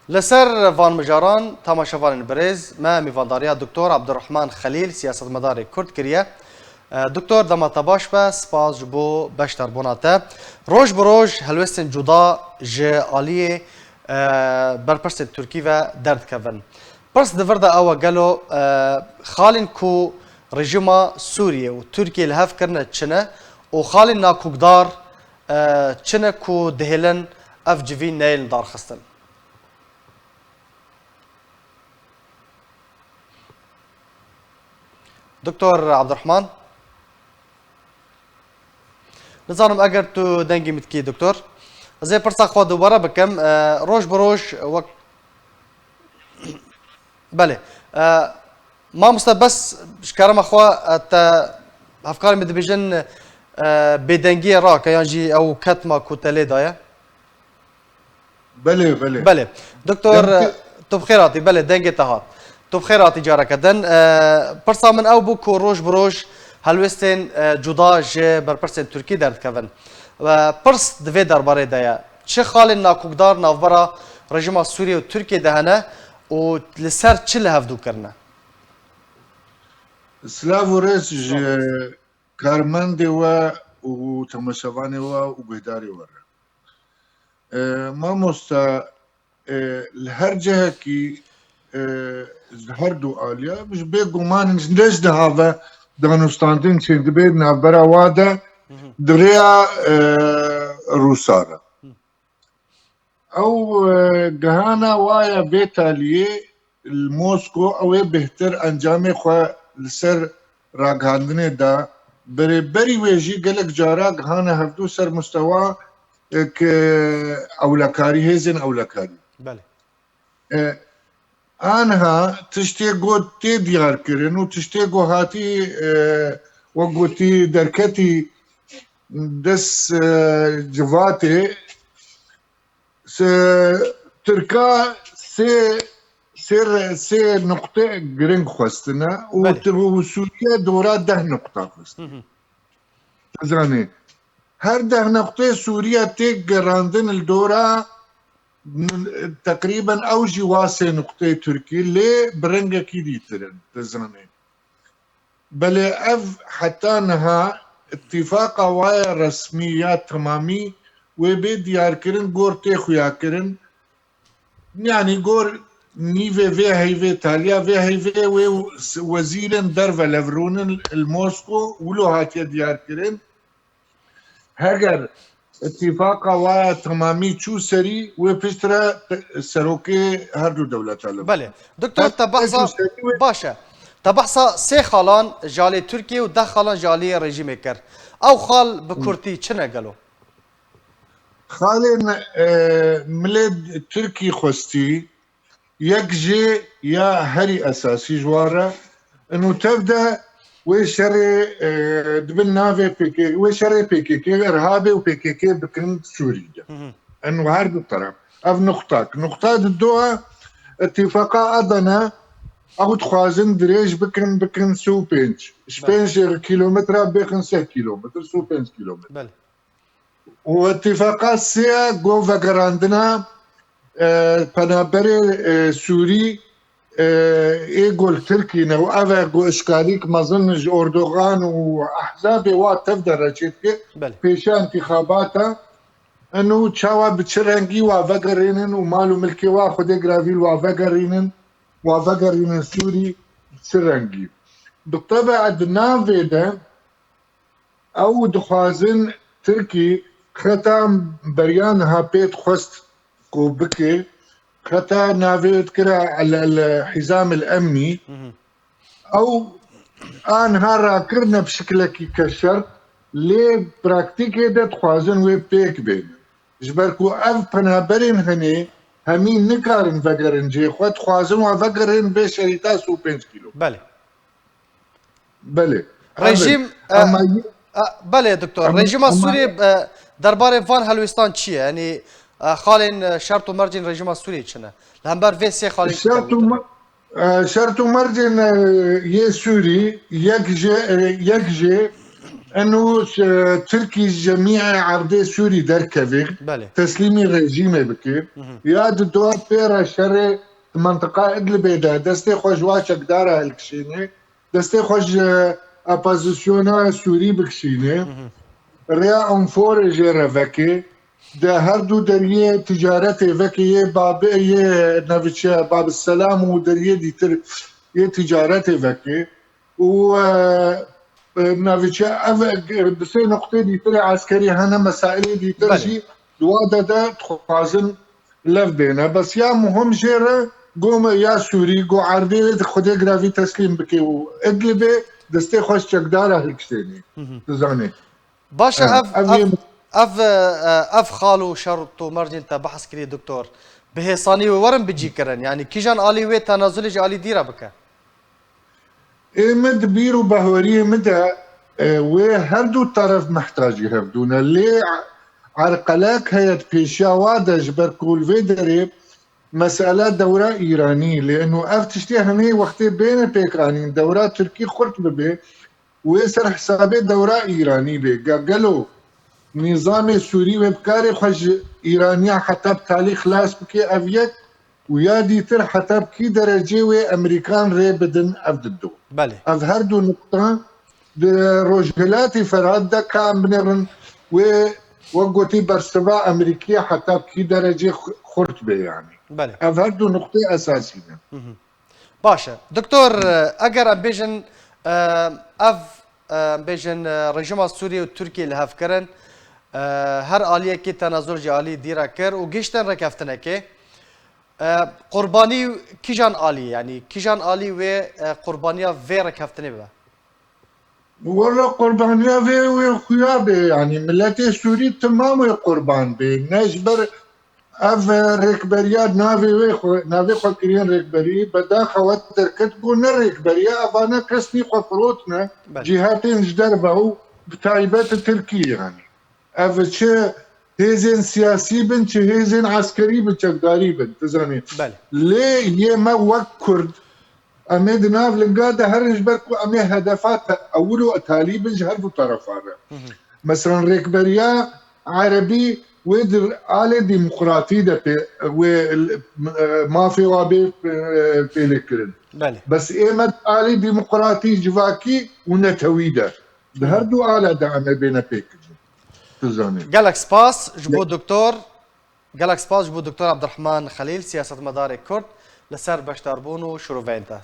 لسر فان مجاران تماشاوان برز ما میوانداریا دکتر عبدالرحمن خلیل سیاستمدار کرد کریه. دکتر دما تباش با سپاس بو بشتر بوناته روز بروز هلوستن جدا جالیه برپرس ترکی و درد کردن. پس دورده آوا گلو خالن کو رژیم سوریه و ترکیه لحاف کرده چنه و خالن ناکوکدار چنه کو دهلن افجوی نیل دار خستن. دکتر عبدالرحمن نزانم اگر تو دنگی متکی دکتر زي پرسا خود دوباره بکم روش بروش وقت بله ما بس شكرا اخوا تا افكار مدبجن بدنگی را که یعنی او کتما کوتله دایا بله دكتور تو بخيراتي بله دنگی تهات تو بخيراتي جارا کدن پرسا من او بو روش بروش هلوستن جدا جه برپرسن ترکی درد کردن و پرس دوی درباره دایا چه خال ناکوکدار ناوبرا رژیم سوریه و ترکیه دهنه و لسر چه لحفدو کرنه سلاو رس کارمند و تماشاوان و گهداری وره ما مستا هر جهه کی هر دو آلیا مش بگمان نش ده هوا دانستاندن چند بیر نبرا واده دریا روسارا او جهانا وایا بیتالیه الموسكو او بهتر انجام خو لسر راگاندنه دا بری ویجی گلک جارا جهانا هفدو سر مستوى ك اولکاری هزن اولکاری بله آنها تشتی گو تی دیار کرن و تشتی گو هاتی و گوتی درکتی دس جواته تركا سي نقطة جرين خواستنا وسوريا دورا 10 نقطة خواستنا تزراني هر 10 نقطة سوريا تيك جراندن الدورا تقريبا او جواسي نقطة تركي اللي برنجا كيدي ترن تزراني بل اف حتى نها اتفاق وايا رسميات تمامي وبي ديار كرن غور تيخويا كرن يعني غور نيفي في هيفي تاليا في هيفي وزيرا درفا لفرون الموسكو ولو هاتيا ديار كرن هاجر اتفاقا وايا تمامي تشو سري وبشترا سروكي هردو دولة طالب بله دكتور تبحثا باشا تبحثا سي خالان جالي تركيا و10 خالان جالي رژیم کر او خال بكرتي چنه قالو خالن ملد تركي خوستي يكجي يا هري اساسي جواره انه تبدا وشري دبل نافي بيكي وشري بيكي ارهابي وبيكي بكن سوريا انه هارد الطرف اف نقطات الدوها اتفاقا ادنا او تخوازن دريج بكن سو بينش شبينش كيلومتر بكن 6 كيلومتر سو 5 كيلومتر بله واتفاقات سيا جوفا جراندنا بنابري سوري ايجول تركي نو افا اشكاليك ما ظنش اردوغان واحزاب واتفدر رشيتك بيشا انتخاباتا انه تشاوا بتشرنجي وافاقرينن ومالو ملكي واخد جرافيل وافاقرينن سوري بتشرنجي بالطبع النافي ده او دخوازن تركي ختام بريان هابيت خست كوبكي ختا نافيت كرا على الحزام الامني او ان هارا كرنا بشكل كشرط لي براكتيكي ده تخوازن وي بيك بين جبركو اف بنابرين هني همين نكارن فقرن جي خو تخوازن وفقرن بشريتا سو 5 كيلو بله رژیم بله دكتور رژیم السوري درباره فان هلوستان چیه يعني خالن شرط و مرجن رژیم السوري چنه لهمبر في سي خالن شرط و مرجن يه سوري يكجي انه تركي الجميع عرضي سوري دركفي بله تسليمي رژیمه بکر یا دو پیرا شر منطقه ادلبه ده دسته خوش واچک داره هلکشینه دسته خوش اپوزیسیونا سوری بکشینه ریا انفور جره وکی ده هر دو دریه تجارت وکی یه باب یه نوچه باب السلام و دریه دیتر یه تجارت وکی و نوچه او بسه نقطه دیتر عسکری هنه مسائل دیتر جی دواده ده تخوازن لف بینه بس یا مهم جره قوم یا سوری قو عربی خودی گراوی تسلیم بکی و ادلبه دسته خوش چکداره هلکشتینی تزانه باشا اف خالو شرط ومرجن تا بحث كري دكتور بهيصاني ورم بيجي كرن يعني كيجان آلي وي تنازلج آلي ديرا بك مد بيرو بهوريه مدى وهر دو طرف محتاج يهفدون اللي عرقلاك هيت بيشا وادج بركول فيدري مسألة دورة إيرانية لأنه أفتشتي هني وقت بين بيكانين دورة تركي خرط ببي ويسر حسابي دورة إيراني بي قالوا نظام سوري وبكاري خوش إيرانيا حتى بتالي خلاص بكي أفيك ويا ديتر حتى بكي درجة وأمريكان ري بدن أفددو بله أظهر دو نقطة روجهلاتي فراد دا كان بنرن وقوتي برسبا أمريكية حتى بكي درجة خرط بي يعني بله أظهر دو نقطة أساسية باشا دكتور اگر ام بيجن اف بيجن رژیم سوریه و ترکیه لحاف کرن هر آلیه که تنازل جالی دیرا کر و گشتن رکفتنه که قربانی کیجان آلی یعنی کیجان آلی و قربانیا و رکفتنه ببا والله قربانيا في وخيا بي يعني ملتي سوري تمام قربان بي نجبر اف ركبريات نافي خو كريان ركبري بدا خوات تركت قلنا ركبريا افانا كسني خفروتنا جهاتين جدربه بتايبات تركيا يعني اف تشي هيزن سياسي بن تشي هيزن عسكري بن تشقداري بن تزاني ليه يما وك كرد امي دناف لنقاده هرج بركو امي هدفات اولو اتالي بنجهر طرفانا مثلا ركبريا عربي ودر آلة ديمقراطية ده ما في وابي في الكرد بس إيمت آلة ديمقراطية جواكي ونتويدة ده هردو آلة دعمة بين بيكج تزاني جالكس باس جبو دكتور جالكس باس جبو دكتور عبد الرحمن خليل سياسة مدار كرد لسر بشتربون وشروفينتا